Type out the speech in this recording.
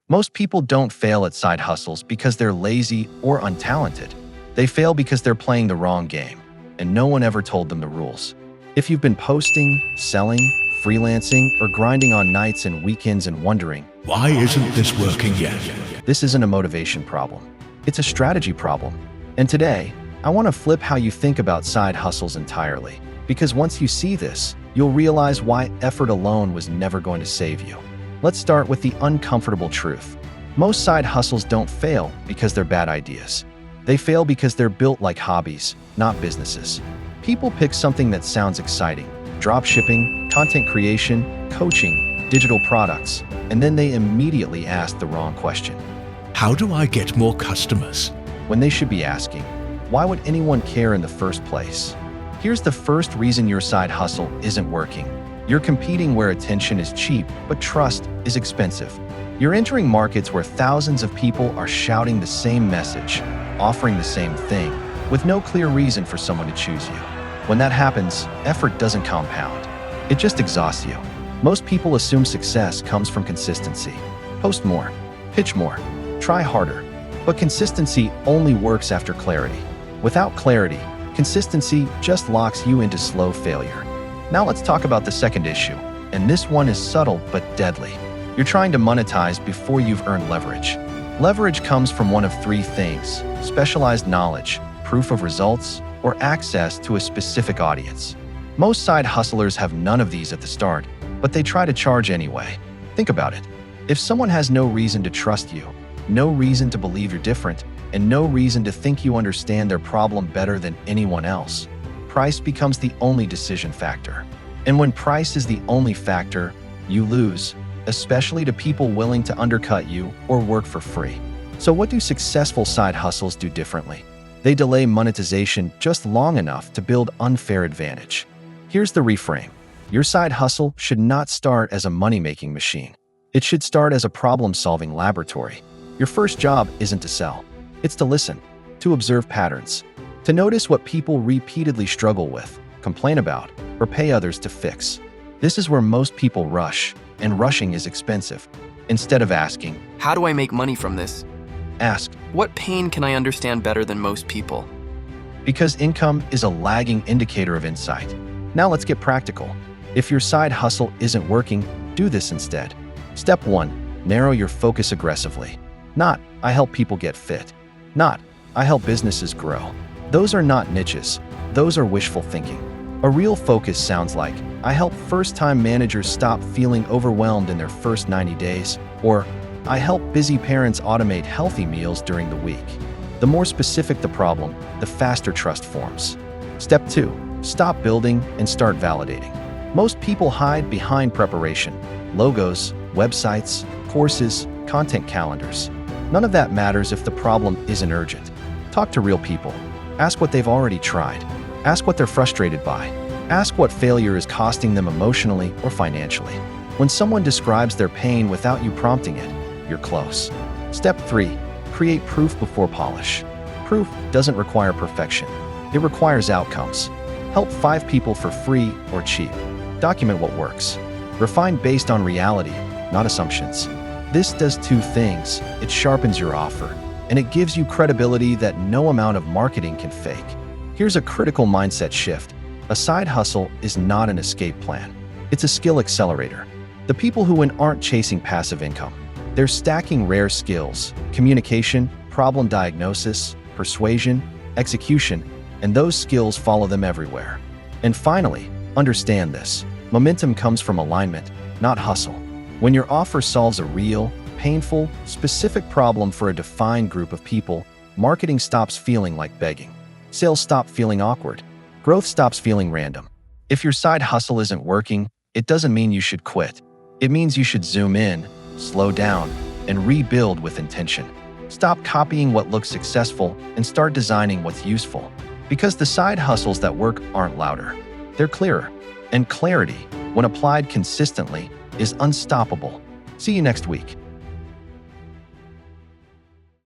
Most people don't fail at side hustles because they're lazy or untalented. They fail because they're playing the wrong game, and no one ever told them the rules. If you've been posting, selling, freelancing, or grinding on nights and weekends and wondering, why isn't this working yet? this isn't a motivation problem. It's a strategy problem. And today, I want to flip how you think about side hustles entirely. Because once you see this, you'll realize why effort alone was never going to save you. Let's start with the uncomfortable truth. Most side hustles don't fail because they're bad ideas. They fail because they're built like hobbies, not businesses. People pick something that sounds exciting, dropshipping, content creation, coaching, digital products, and then they immediately ask the wrong question. How do I get more customers? When they should be asking, why would anyone care in the first place? Here's the first reason your side hustle isn't working. You're competing where attention is cheap, but trust is expensive. You're entering markets where thousands of people are shouting the same message, offering the same thing, with no clear reason for someone to choose you. When that happens, effort doesn't compound. It just exhausts you. Most people assume success comes from consistency. Post more, pitch more, try harder. But consistency only works after clarity. Without clarity, consistency just locks you into slow failure. Now let's talk about the second issue, and this one is subtle but deadly. You're trying to monetize before you've earned leverage. Leverage comes from one of three things: specialized knowledge, proof of results, or access to a specific audience. Most side hustlers have none of these at the start, but they try to charge anyway. Think about it. If someone has no reason to trust you, no reason to believe you're different, and no reason to think you understand their problem better than anyone else, price becomes the only decision factor. And when price is the only factor, you lose, especially to people willing to undercut you or work for free. So what do successful side hustles do differently? They delay monetization just long enough to build unfair advantage. Here's the reframe. Your side hustle should not start as a money-making machine. It should start as a problem-solving laboratory. Your first job isn't to sell. It's to listen, to observe patterns, to notice what people repeatedly struggle with, complain about, or pay others to fix. This is where most people rush, and rushing is expensive. Instead of asking, how do I make money from this? ask, What pain can I understand better than most people? because income is a lagging indicator of insight. Now let's get practical. If your side hustle isn't working, do this instead. Step 1. Narrow your focus aggressively. Not, I help people get fit. Not, I help businesses grow. Those are not niches. Those are wishful thinking. A real focus sounds like, I help first-time managers stop feeling overwhelmed in their first 90 days, or I help busy parents automate healthy meals during the week. The more specific the problem, the faster trust forms. Step 2. Stop building and start validating. Most people hide behind preparation, logos, websites, courses, content calendars. None of that matters if the problem isn't urgent. Talk to real people. Ask what they've already tried. Ask what they're frustrated by. Ask what failure is costing them emotionally or financially. When someone describes their pain without you prompting it, you're close. Step 3. Create proof before polish. Proof doesn't require perfection. It requires outcomes. Help 5 people for free or cheap. Document what works. Refine based on reality, not assumptions. This does 2 things. It sharpens your offer, and it gives you credibility that no amount of marketing can fake. Here's a critical mindset shift. A side hustle is not an escape plan. It's a skill accelerator. The people who win aren't chasing passive income. They're stacking rare skills: communication, problem diagnosis, persuasion, execution, and those skills follow them everywhere. And finally, understand this. Momentum comes from alignment, not hustle. When your offer solves a real, painful, specific problem for a defined group of people, marketing stops feeling like begging. Sales stop feeling awkward. Growth stops feeling random. If your side hustle isn't working, it doesn't mean you should quit. It means you should zoom in, slow down, and rebuild with intention. Stop copying what looks successful and start designing what's useful. Because the side hustles that work aren't louder. They're clearer. And clarity, when applied consistently, is unstoppable. See you next week.